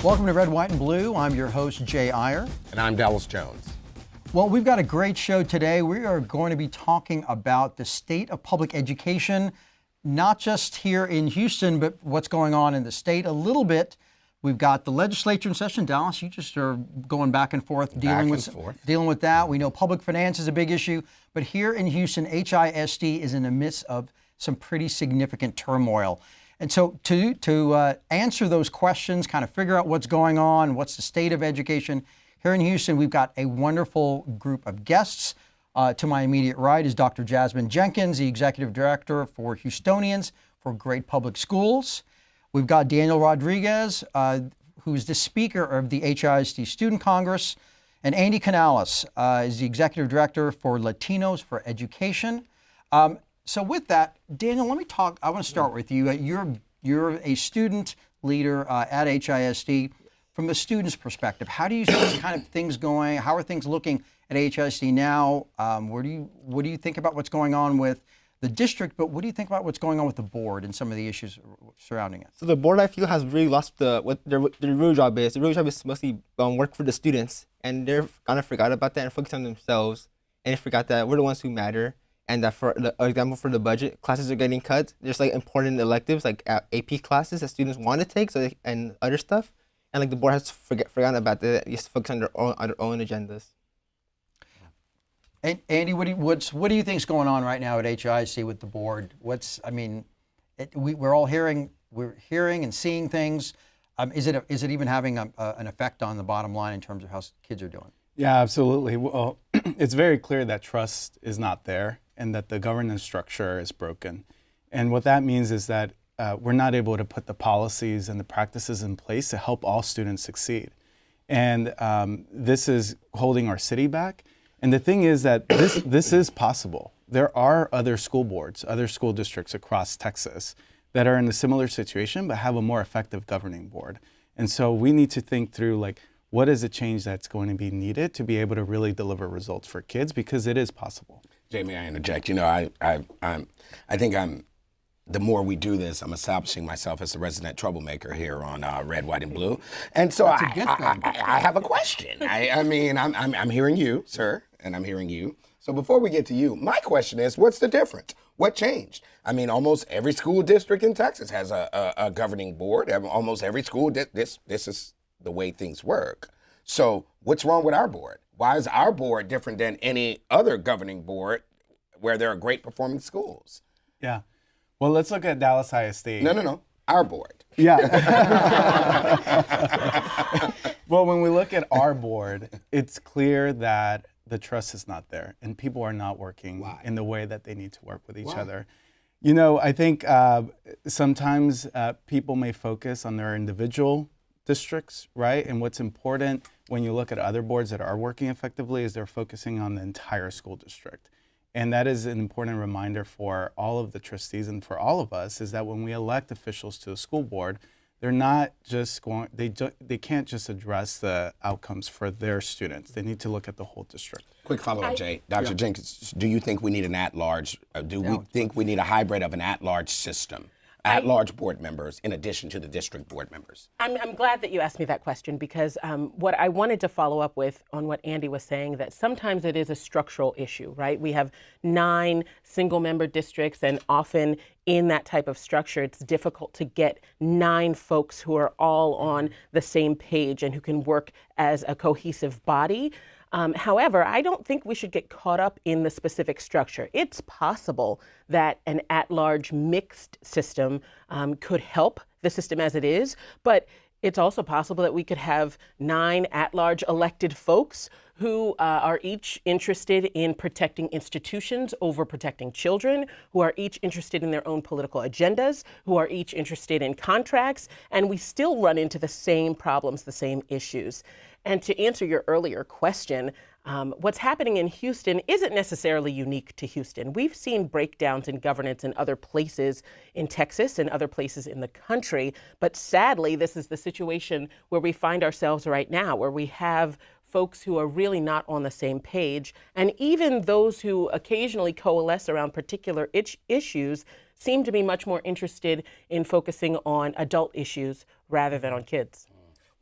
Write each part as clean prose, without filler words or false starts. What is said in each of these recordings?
Welcome to Red, White, and Blue. I'm your host, Jay Aiyer. And I'm Dallas Jones. Well, we've got a great show today. We are going to be talking about the state of public education, not just here in Houston, but what's going on in the state a little bit. We've got the legislature in session. Dallas, you just are going back and forth, dealing with that. We know public finance is a big issue, but here in Houston, HISD is in the midst of some pretty significant turmoil. And so to answer those questions, kind of figure out what's going on, what's the state of education here in Houston, we've got a wonderful group of guests. To my immediate right is Dr. Jasmine Jenkins, the Executive Director for Houstonians for Great Public Schools. We've got Daniel Rodriguez, who's the Speaker of the HISD Student Congress. And Andy Canales is the Executive Director for Latinos for Education. So with that, Daniel, let me talk. I want to start with you. You're a student leader at HISD. From the student's perspective, how do you see kind of things going? How are things looking at HISD now? What do you think about what's going on with the district? But what do you think about what's going on with the board and some of the issues surrounding it? So the board, I feel, has really lost what their real job is. The real job is mostly work for the students, and they're kind of forgot about that and focused on themselves, and they forgot that we're the ones who matter. And that, for the example, for the budget, classes are getting cut. There's like important electives like AP classes that students want to take, and other stuff. And like the board has forgotten about that. Just focus on their own agendas. And Andy, what do you think is going on right now at HISD with the board? We're all hearing and seeing things. Is it even having an effect on the bottom line in terms of how kids are doing? Yeah, absolutely. Well, it's very clear that trust is not there and that the governance structure is broken. And what that means is that we're not able to put the policies and the practices in place to help all students succeed. And this is holding our city back. And the thing is that this is possible. There are other school boards, other school districts across Texas that are in a similar situation but have a more effective governing board. And so we need to think through, like, what is the change that's going to be needed to be able to really deliver results for kids, because it is possible. Jay, may I interject? You know, I think the more we do this, I'm establishing myself as the resident troublemaker here on Red, White, and Blue. And so I have a question. I mean, I'm hearing you, sir, and I'm hearing you. So before we get to you, my question is, what's the difference? What changed? I mean, almost every school district in Texas has a governing board. Almost every school, this is the way things work. So what's wrong with our board? Why is our board different than any other governing board where there are great performing schools? Yeah. Well, let's look at Dallas ISD. No. Our board. Yeah. Well, when we look at our board, it's clear that the trust is not there and people are not working in the way that they need to work with each other. You know, I think sometimes people may focus on their individual districts, right? And what's important when you look at other boards that are working effectively is they're focusing on the entire school district. And that is an important reminder for all of the trustees and for all of us, is that when we elect officials to the school board, they're not just going, they can't just address the outcomes for their students. They need to look at the whole district. Quick follow-up, Jay. Dr. Jenkins, do you think we need an at-large, we think we need a hybrid of an at-large system? At-large board members in addition to the district board members? I'm glad that you asked me that question, because what I wanted to follow up with on what Andy was saying, that sometimes it is a structural issue, right? We have 9 single-member districts, and often in that type of structure, it's difficult to get 9 folks who are all on the same page and who can work as a cohesive body. However, I don't think we should get caught up in the specific structure. It's possible that an at-large mixed system could help the system as it is, but it's also possible that we could have 9 at-large elected folks who are each interested in protecting institutions over protecting children, who are each interested in their own political agendas, who are each interested in contracts, and we still run into the same problems, the same issues. And to answer your earlier question, what's happening in Houston isn't necessarily unique to Houston. We've seen breakdowns in governance in other places in Texas and other places in the country, but sadly, this is the situation where we find ourselves right now, where we have folks who are really not on the same page, and even those who occasionally coalesce around particular issues seem to be much more interested in focusing on adult issues rather than on kids.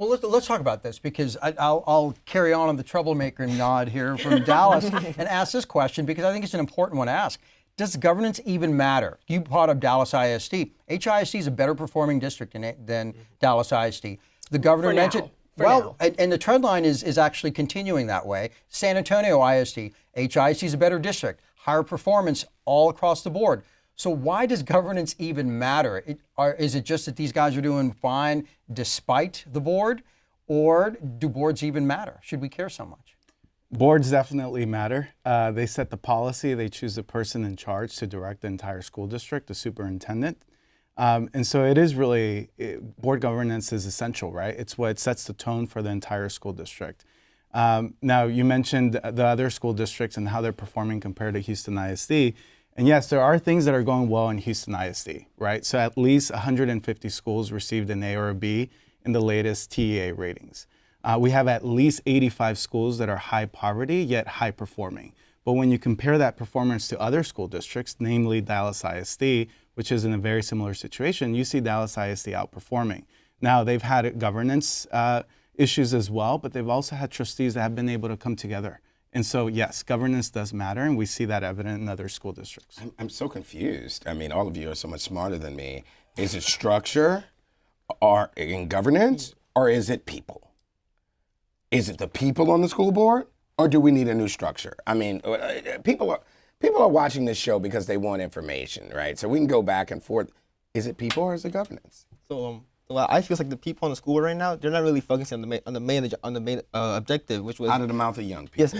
Well, let's talk about this because I'll carry on the troublemaker nod here from Dallas and ask this question because I think it's an important one to ask. Does governance even matter? You brought up Dallas ISD. HISD is a better performing district than Dallas ISD. The governor mentioned, and the trend line is actually continuing that way. San Antonio ISD, HISD is a better district, higher performance all across the board. So why does governance even matter? Is it just that these guys are doing fine despite the board, or do boards even matter? Should we care so much? Boards definitely matter. They set the policy. They choose the person in charge to direct the entire school district, the superintendent. And so it is really, board governance is essential, right? It's what sets the tone for the entire school district. Now, you mentioned the other school districts and how they're performing compared to Houston ISD. And yes, there are things that are going well in Houston ISD, right? So at least 150 schools received an A or a B in the latest TEA ratings. We have at least 85 schools that are high poverty, yet high performing. But when you compare that performance to other school districts, namely Dallas ISD, which is in a very similar situation, you see Dallas ISD outperforming. Now, they've had governance issues as well, but they've also had trustees that have been able to come together. And so, yes, governance does matter, and we see that evident in other school districts. I'm so confused. I mean, all of you are so much smarter than me. Is it structure or in governance, or is it people? Is it the people on the school board, or do we need a new structure? I mean, people are watching this show because they want information, right? So we can go back and forth. Is it people or is it governance? So I feel like the people on the school board right now, they're not really focusing on the main objective, which was out of the mouth of young people. Yes,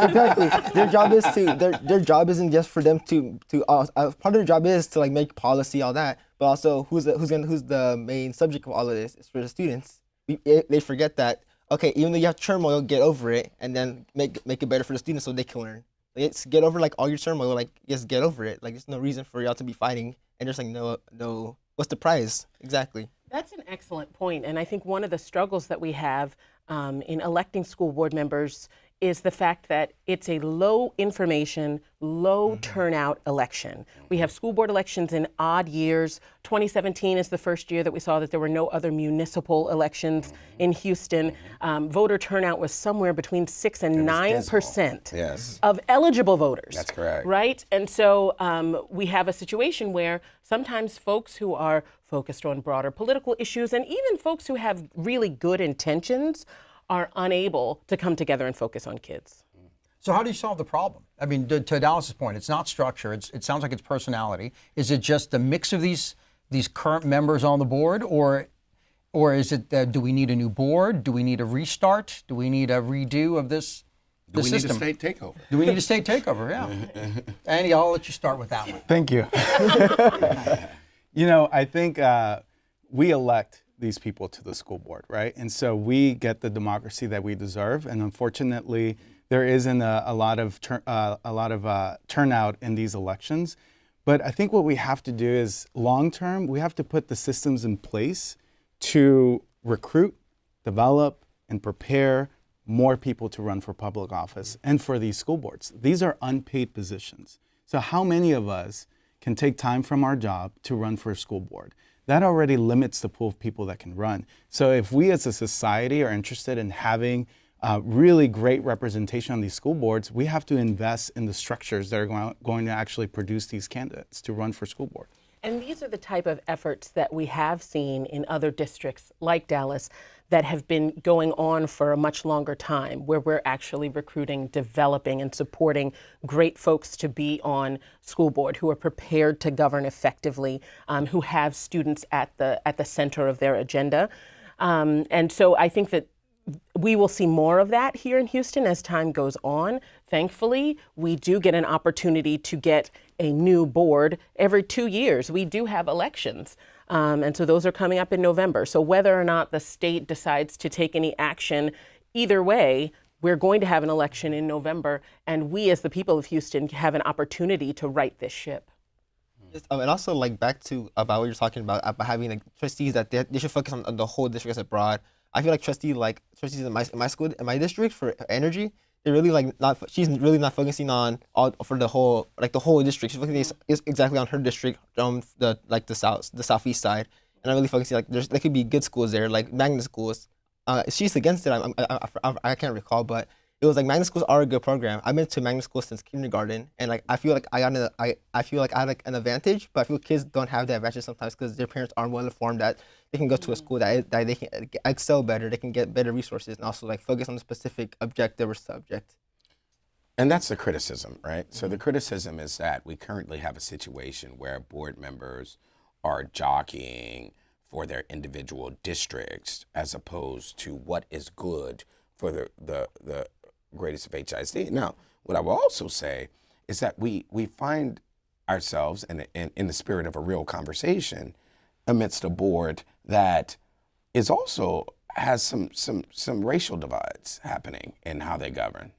exactly. Their job isn't just for them to part of their job is to like make policy, all that, but also who's the main subject of all of this is for the students. They forget that, okay, even though you have turmoil, get over it and then make it better for the students so they can learn. It's get over like all your turmoil, like just get over it. Like there's no reason for y'all to be fighting, and there's like no what's the prize exactly? That's an excellent point, and I think one of the struggles that we have in electing school board members is the fact that it's a low information, low turnout election. We have school board elections in odd years. 2017 is the first year that we saw that there were no other municipal elections in Houston. Voter turnout was somewhere between 6 and 9% of eligible voters. That's correct. Right? And so we have a situation where sometimes folks who are focused on broader political issues and even folks who have really good intentions are unable to come together and focus on kids. So how do you solve the problem? I mean, to Dallas's point, it's not structure. It sounds like it's personality. Is it just a mix of these current members on the board, or is it do we need a new board? Do we need a restart? Do we need a redo of this? Do we system? need a state takeover? Do we need a state takeover? Yeah. Andy, I'll let you start with that one. Thank you. You know, I think we elect these people to the school board, right? And so we get the democracy that we deserve. And unfortunately, there isn't a lot of turnout in these elections. But I think what we have to do is long term, we have to put the systems in place to recruit, develop, and prepare more people to run for public office and for these school boards. These are unpaid positions. So how many of us can take time from our job to run for a school board? That already limits the pool of people that can run. So if we as a society are interested in having really great representation on these school boards, we have to invest in the structures that are going to actually produce these candidates to run for school board. And these are the type of efforts that we have seen in other districts like Dallas that have been going on for a much longer time, where we're actually recruiting, developing, and supporting great folks to be on school board who are prepared to govern effectively, who have students at the center of their agenda. And so I think that we will see more of that here in Houston as time goes on. Thankfully, we do get an opportunity to get a new board every 2 years. We do have elections. And so those are coming up in November. So whether or not the state decides to take any action, either way, we're going to have an election in November. And we as the people of Houston have an opportunity to right this ship. And also, like, back to about what you're talking about having like trustees that they should focus on the whole district as a broad. I feel like trustees in my school, in my district for energy, they're really she's really not focusing on all for the whole district. She's focusing exactly on her district, the southeast side. and I'm really focusing like there could be good schools there, like magnet schools. She's against it. I can't recall, but it was like magnet schools are a good program. I've been to magnet schools since kindergarten, and like I feel like I feel like I have like an advantage, but I feel kids don't have that advantage sometimes because their parents aren't well informed that they can go to a school that they can excel better, they can get better resources, and also like focus on a specific objective or subject. And that's the criticism, right? So the criticism is that we currently have a situation where board members are jockeying for their individual districts as opposed to what is good for the greatest of HISD. Now, what I will also say is that we find ourselves in the spirit of a real conversation amidst a board that is also has some racial divides happening in how they govern.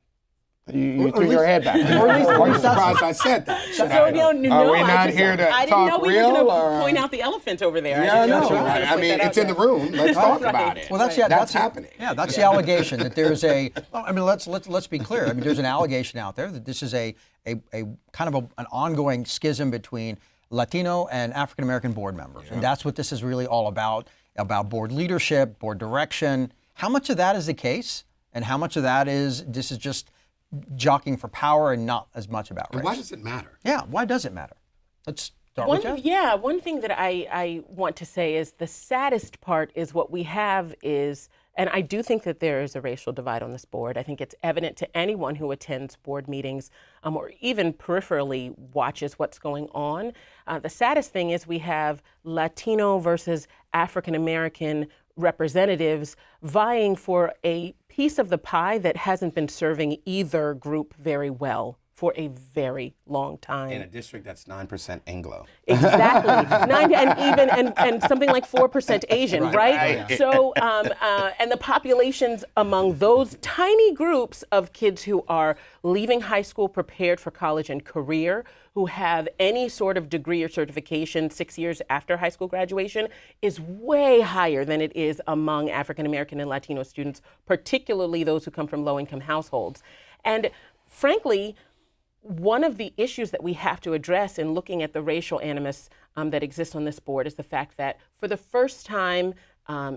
You threw your head back. Or are you surprised I said that? Are we not here to I didn't talk know we real? were going to point out the elephant over there. Yeah, no. I mean, it's in the room. Let's talk about it. Well, that's happening. Yeah, that's the allegation that there's a. Well, I mean, let's be clear. I mean, there's an allegation out there that this is a kind of an ongoing schism between Latino and African American board members, and that's what this is really all about board leadership, board direction. How much of that is the case, and how much of that is this is just jockeying for power and not as much about race? And why does it matter? Yeah, why does it matter? Let's start with Jeff. Yeah, one thing that I want to say is the saddest part is what we have is, and I do think that there is a racial divide on this board. I think it's evident to anyone who attends board meetings or even peripherally watches what's going on. The saddest thing is we have Latino versus African American representatives vying for a piece of the pie that hasn't been serving either group very well for a very long time. In a district that's 9% Anglo. Exactly. and something like 4% Asian, right? So, and the populations among those tiny groups of kids who are leaving high school prepared for college and career, who have any sort of degree or certification 6 years after high school graduation, is way higher than it is among African American and Latino students, particularly those who come from low-income households. And frankly, one of the issues that we have to address in looking at the racial animus that exists on this board is the fact that for the first time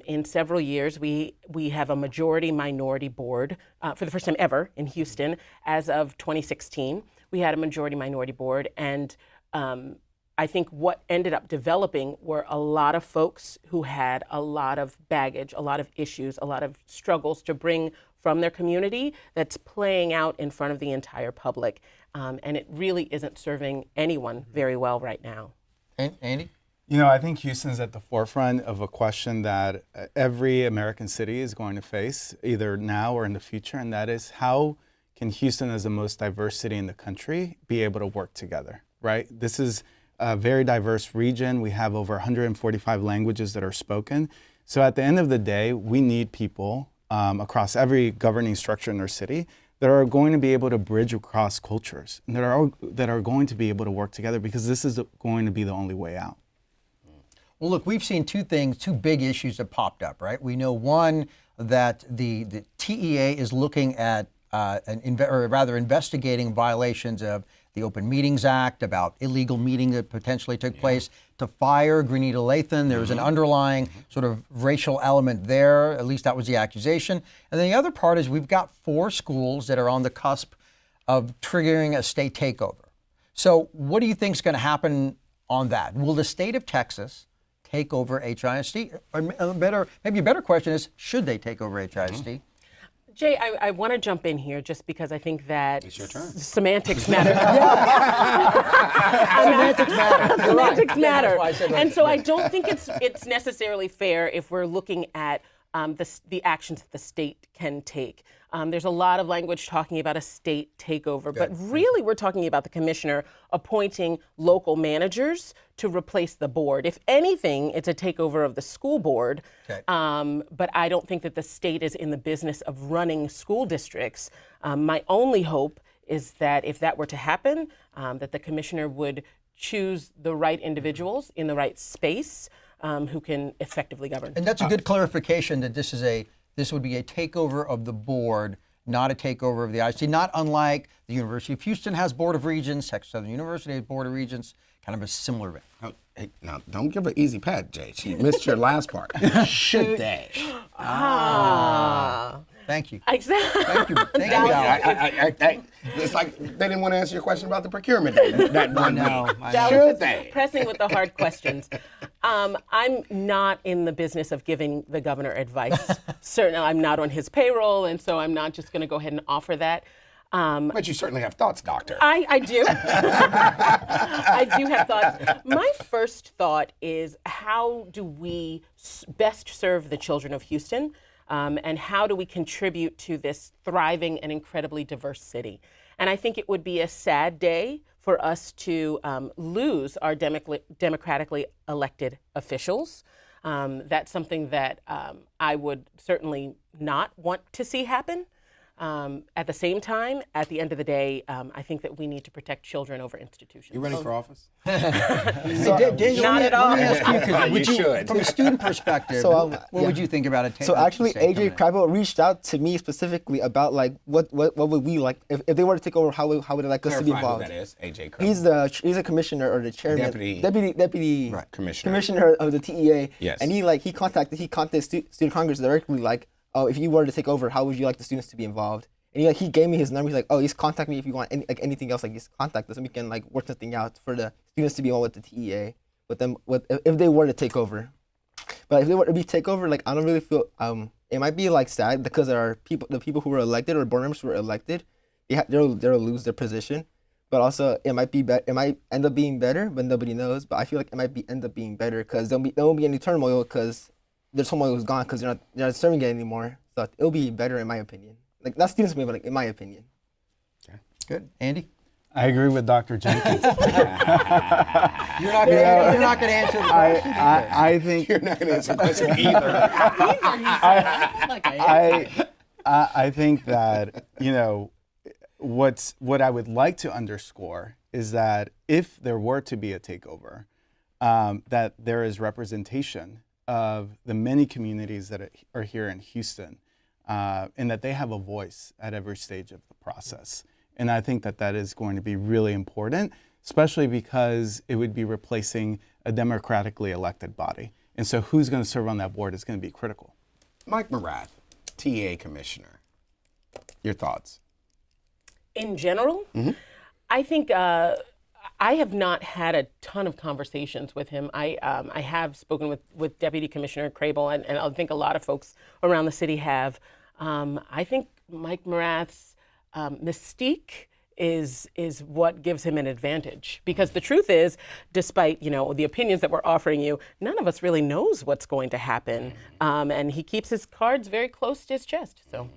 in several years, we have a majority-minority board, for the first time ever in Houston. As of 2016, we had a majority-minority board, and I think what ended up developing were a lot of folks who had a lot of baggage, a lot of issues, a lot of struggles to bring from their community that's playing out in front of the entire public. And it really isn't serving anyone very well right now. And Andy? You know, I think Houston's at the forefront of a question that every American city is going to face, either now or in the future, and that is how can Houston, as the most diverse city in the country, be able to work together, right? This is a very diverse region. We have over 145 languages that are spoken. So at the end of the day, we need people across every governing structure in our city that are going to be able to bridge across cultures and that are going to be able to work together, because this is going to be the only way out. Well, look, we've seen two big issues that popped up, right? We know one, that the TEA is looking at investigating violations of the Open Meetings Act, about illegal meeting that potentially took place, to fire Grenita Lathan. There was an underlying sort of racial element there. At least that was the accusation. And then the other part is we've got 4 schools that are on the cusp of triggering a state takeover. So what do you think is going to happen on that? Will the state of Texas take over HISD? Or maybe a better question is, should they take over HISD? Jay, I want to jump in here just because I think that It's your turn. Semantics matter. Semantics matter. Semantics matter. Yeah, that's why I said And so I don't think it's necessarily fair if we're looking at the actions that the state can take. There's a lot of language talking about a state takeover, but really we're talking about the commissioner appointing local managers to replace the board. If anything, it's a takeover of the school board, but I don't think that the state is in the business of running school districts. My only hope is that if that were to happen, that the commissioner would choose the right individuals in the right space who can effectively govern. And that's a good clarification that this would be a takeover of the board, not a takeover of the ISD, not unlike the University of Houston has Board of Regents, Texas Southern University has Board of Regents, kind of a similar vein. Oh, hey, now, don't give an easy pat, Jay. She missed your last part. Should they? Thank you. Exactly. Thank you. Thank you, Dallas. It's like they didn't want to answer your question about the procurement that one week. Dallas Should is they? pressing with the hard questions. I'm not in the business of giving the governor advice. Certainly, I'm not on his payroll, and so I'm not just going to go ahead and offer that. But you certainly have thoughts, Doctor. I do. I do have thoughts. My first thought is, how do we best serve the children of Houston? And how do we contribute to this thriving and incredibly diverse city? And I think it would be a sad day for us to lose our democratically elected officials. That's something that I would certainly not want to see happen. At the same time, at the end of the day, I think that we need to protect children over institutions. You running for office? Daniel, Not at all. Let me ask you, 'cause You would should. from a student perspective, what would you think about it? So actually, AJ Crabbe reached out to me specifically about like what would we like if they were to take over, how would they like us to be Clarify who involved? that is, AJ Crabbe. He's a commissioner or the chairman, deputy Commissioner of the TEA. Yes. And he contacted student Congress directly, like, oh, if you were to take over, how would you like the students to be involved? And he gave me his number. He's like, oh, just contact me if you want anything else. Like, just contact us and we can like work something out for the students to be on with the TEA if they were to take over. But if they were to be take over, like, I don't really feel it might be like sad because the people who were elected or board members who were elected, they'll lose their position. But also it might end up being better, but nobody knows. But I feel like it might end up being better because there won't be any turmoil because their turmoil is gone because they're not serving it anymore. So it'll be better in my opinion. Like, not students' opinion, but like in my opinion. Okay. Good. Andy? I agree with Dr. Jenkins. You're not going to answer the question. I think You're not going to answer the question either. I think that, what I would like to underscore is that if there were to be a takeover, that there is representation of the many communities that are here in Houston, and that they have a voice at every stage of the process. And I think that is going to be really important, especially because it would be replacing a democratically elected body. And so who's going to serve on that board is going to be critical. Mike Morath, TA Commissioner. Your thoughts? In general, I think I have not had a ton of conversations with him. I have spoken with Deputy Commissioner Crable, and I think a lot of folks around the city have. I think Mike Morath's mystique is what gives him an advantage, because the truth is, despite the opinions that we're offering you, none of us really knows what's going to happen, and he keeps his cards very close to his chest. So.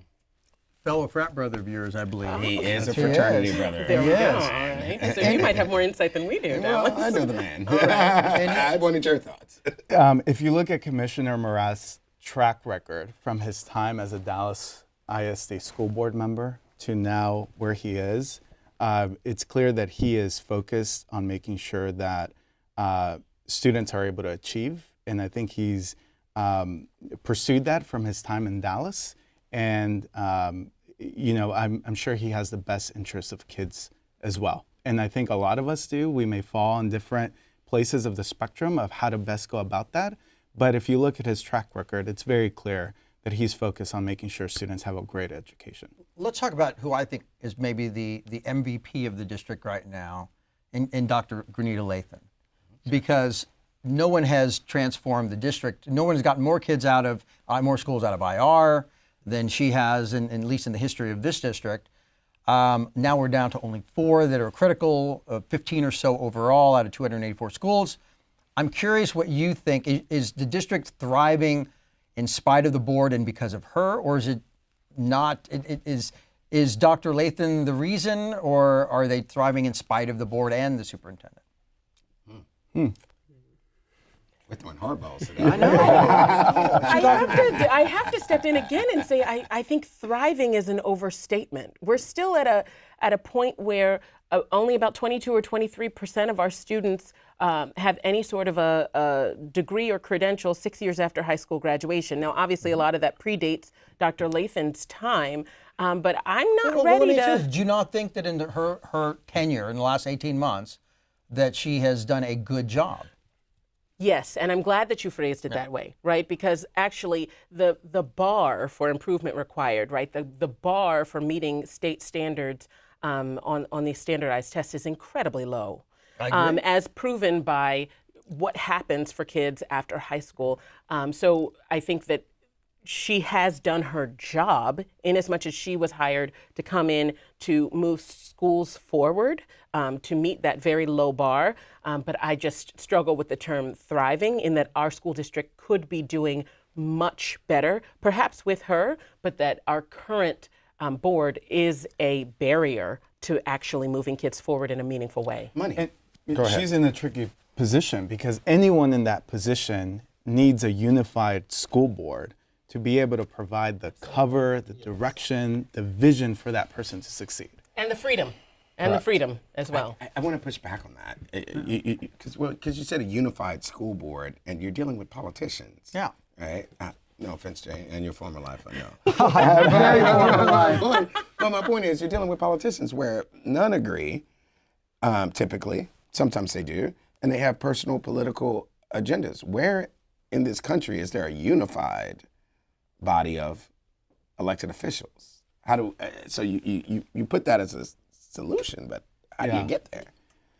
Fellow frat brother of yours, I believe. He is a fraternity brother. There we go. All right. So you might have more insight than we do. Well, I know the man. I wanted your thoughts. If you look at Commissioner Morath's track record from his time as a Dallas ISD school board member to now where he is, it's clear that he is focused on making sure that students are able to achieve. And I think he's pursued that from his time in Dallas. And I'm sure he has the best interests of kids as well. And I think a lot of us do. We may fall on different places of the spectrum of how to best go about that. But if you look at his track record, it's very clear that he's focused on making sure students have a great education. Let's talk about who I think is maybe the MVP of the district right now, in Dr. Grenita Lathan. Because no one has transformed the district. No one has gotten more kids more schools out of Aiyer than she has, at least in the history of this district. Now we're down to only 4 that are critical, 15 or so overall out of 284 schools. I'm curious what you think. Is the district thriving in spite of the board and because of her, or is it not? Is Dr. Lathan the reason, or are they thriving in spite of the board and the superintendent? We're throwing hardballs today. I know. I have to step in again and say I think thriving is an overstatement. We're still at a point where only about 22 or 23% of our students have any sort of a degree or credential 6 years after high school graduation. Now, obviously, a lot of that predates Dr. Lathan's time, But I'm not Well, let ready me ask you, to. do you not think that in her tenure in the last 18 months that she has done a good job? Yes, and I'm glad that you phrased it that way, right? Because actually, the bar for improvement required, right? The bar for meeting state standards on these standardized tests is incredibly low, I agree. as proven by what happens for kids after high school. So I think that she has done her job in as much as she was hired to come in to move schools forward, to meet that very low bar. But I just struggle with the term thriving, in that our school district could be doing much better, perhaps with her, but that our current board is a barrier to actually moving kids forward in a meaningful way. And Go ahead. she's in a tricky position because anyone in that position needs a unified school board to be able to provide the cover, the direction, the vision for that person to succeed. And the freedom. And the freedom as well. I want to push back on that because you said a unified school board and you're dealing with politicians. Yeah. Right? No offense, Jay, and your former life, I know. Very former life. But my point is, you're dealing with politicians where none agree, typically. Sometimes they do, and they have personal political agendas. Where in this country is there a unified body of elected officials? How do so you put that as a solution, but how do you get there?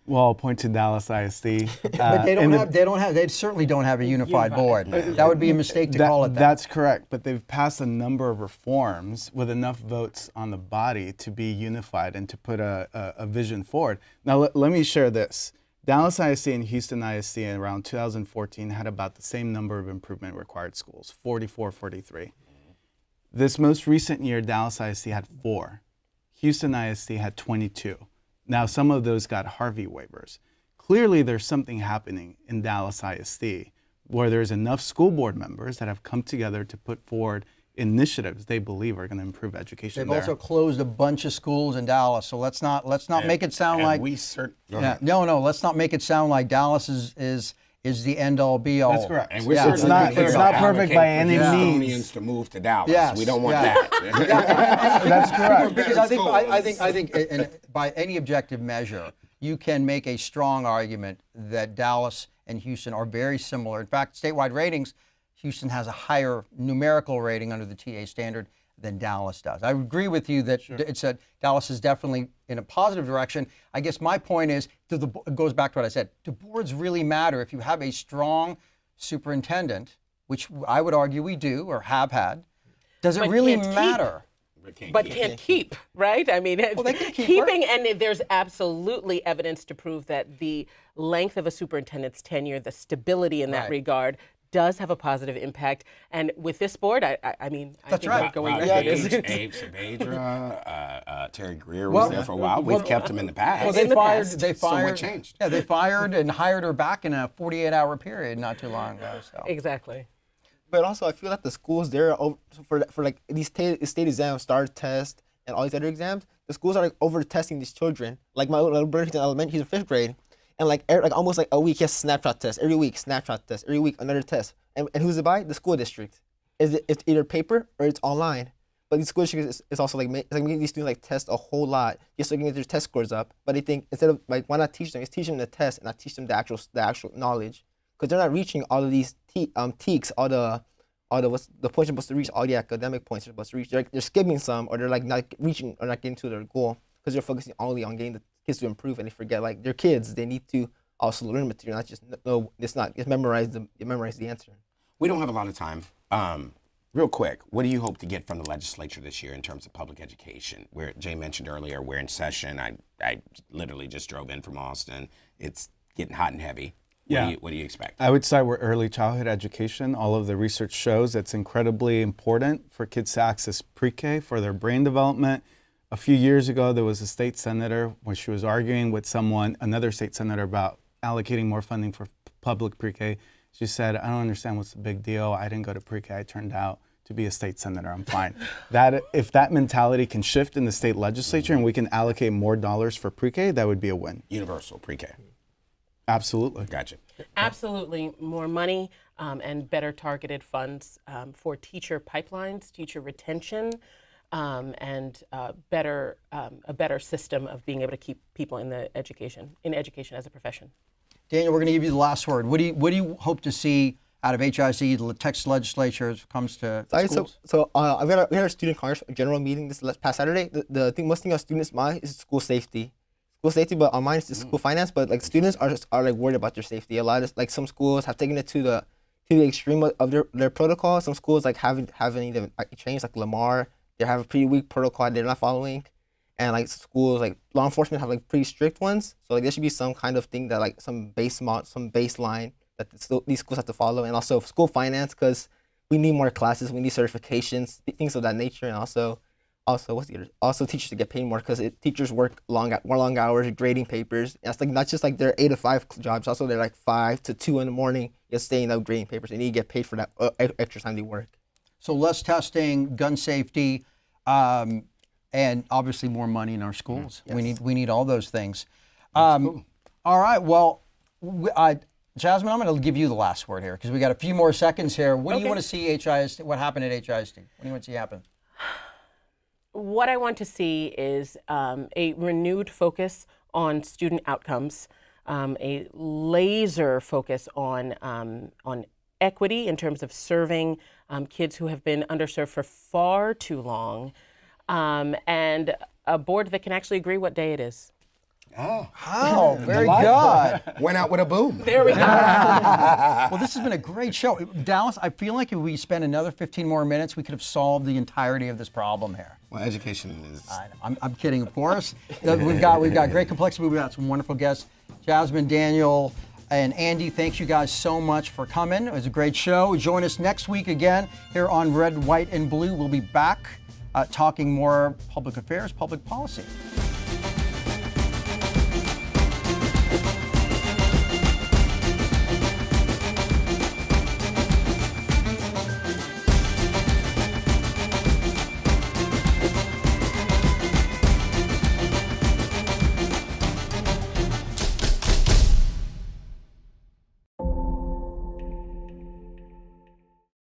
Well, I'll point to Dallas ISD. But they certainly don't have a unified board. That would be a mistake to call it that. That's correct, but they've passed a number of reforms with enough votes on the body to be unified and to put a vision forward. Now, let me share this. Dallas ISD and Houston ISD in around 2014 had about the same number of improvement required schools, 44, 43. This most recent year, Dallas ISD had 4. Houston ISD had 22. Now, some of those got Harvey waivers. Clearly, there's something happening in Dallas ISD where there's enough school board members that have come together to put forward initiatives they believe are going to improve education They've there. also closed a bunch of schools in Dallas, so let's not make it sound like let's not make it sound like Dallas is the end all be all. That's correct. And we're Yeah. certainly It's not perfect by any Houstonians means. to move to Dallas. Yes, We don't want yeah. that. That's correct. Because I think by any objective measure, you can make a strong argument that Dallas and Houston are very similar. In fact, statewide ratings, Houston has a higher numerical rating under the TA standard than Dallas does. I agree with you that Dallas is definitely in a positive direction. I guess my point is, it goes back to what I said. Do boards really matter if you have a strong superintendent, which I would argue we do or have had? Does it But really can't keep. matter? But can't keep, right? I mean, they can keep keeping, and there's absolutely evidence to prove that the length of a superintendent's tenure, the stability in that Right. regard, does have a positive impact. And with this board, I mean, I That's think right. we're going Wow, right for this. Abe Sabedra, Terry Greer was there for a while. We've kept him in the past. Well, they In the fired. past. They So what fired. changed? Yeah, they fired and hired her back in a 48-hour period not too long ago. So. Exactly. But also, I feel like the schools there for like these state exams, STAR test, and all these other exams, the schools are like over testing these children. Like my little brother, he's in elementary, he's in 5th grade, and like almost like a week he has Snapshot test every week, Snapshot test every week, another test. And who's it by? The school district. It's either paper or it's online. But these school districts is also like making these students like test a whole lot just so they can get their test scores up. But they think instead of like why not teach them? Just teach them the test and not teach them the actual knowledge, because they're not reaching all of these TEKs, all the points they're supposed to reach, all the academic points they're supposed to reach. They're skipping some, or they're like not reaching or not getting to their goal because they're focusing only on getting the kids to improve, and they forget like they're kids. They need to also learn material, not just memorize the answer. We don't have a lot of time. Real quick, what do you hope to get from the legislature this year in terms of public education? Where Jay mentioned earlier, we're in session. I literally just drove in from Austin. It's getting hot and heavy. What do you expect? I would start with early childhood education. All of the research shows it's incredibly important for kids to access pre-K for their brain development. A few years ago, there was a state senator where she was arguing with another state senator, about allocating more funding for public pre-K. She said, I don't understand what's the big deal. I didn't go to pre-K. I turned out to be a state senator. I'm fine. If that mentality can shift in the state legislature and we can allocate more dollars for pre-K, that would be a win. Universal pre-K. Absolutely. Gotcha. Absolutely, more money and better targeted funds for teacher pipelines, teacher retention. and a better system of being able to keep people in education as a profession. Daniel, we're going to give you the last word. What do you hope to see out of HISD, the Texas legislature, as it comes to schools? We had our student congress general meeting this past Saturday. The thing, most thing on students' mind is school safety. But on mine is school finance. But like students are like worried about their safety. A lot of like some schools have taken it to the extreme of their protocol. Some schools like haven't even changed. Like Lamar, they have a pretty weak protocol they're not following, and like schools like law enforcement have like pretty strict ones. So like there should be some kind of thing that like some baseline that these schools have to follow, and also school finance, because we need more classes, we need certifications, things of that nature, and also teachers to get paid more, because teachers work more long hours grading papers. And it's like not just like their 8 to 5 jobs, also they're like 5 to 2 in the morning just staying up grading papers, and you get paid for that extra time they work. So less testing, gun safety, and obviously more money in our schools. Yes. We need all those things. Cool. All right, well, Jasmine, I'm going to give you the last word here because we got a few more seconds here. What do you want to see what happened at HISD? What do you want to see happen? What I want to see is a renewed focus on student outcomes, a laser focus on equity in terms of serving kids who have been underserved for far too long, and a board that can actually agree what day it is. Oh, very good. Went out with a boom. There we go. Well, this has been a great show. Dallas, I feel like if we spent another 15 more minutes, we could have solved the entirety of this problem here. Well, education is... I'm kidding, of course. We've got great complexity. We've got some wonderful guests. Jasmine, Daniel, and Andy, thanks you guys so much for coming. It was a great show. Join us next week again here on Red, White, and Blue. We'll be back talking more public affairs, public policy.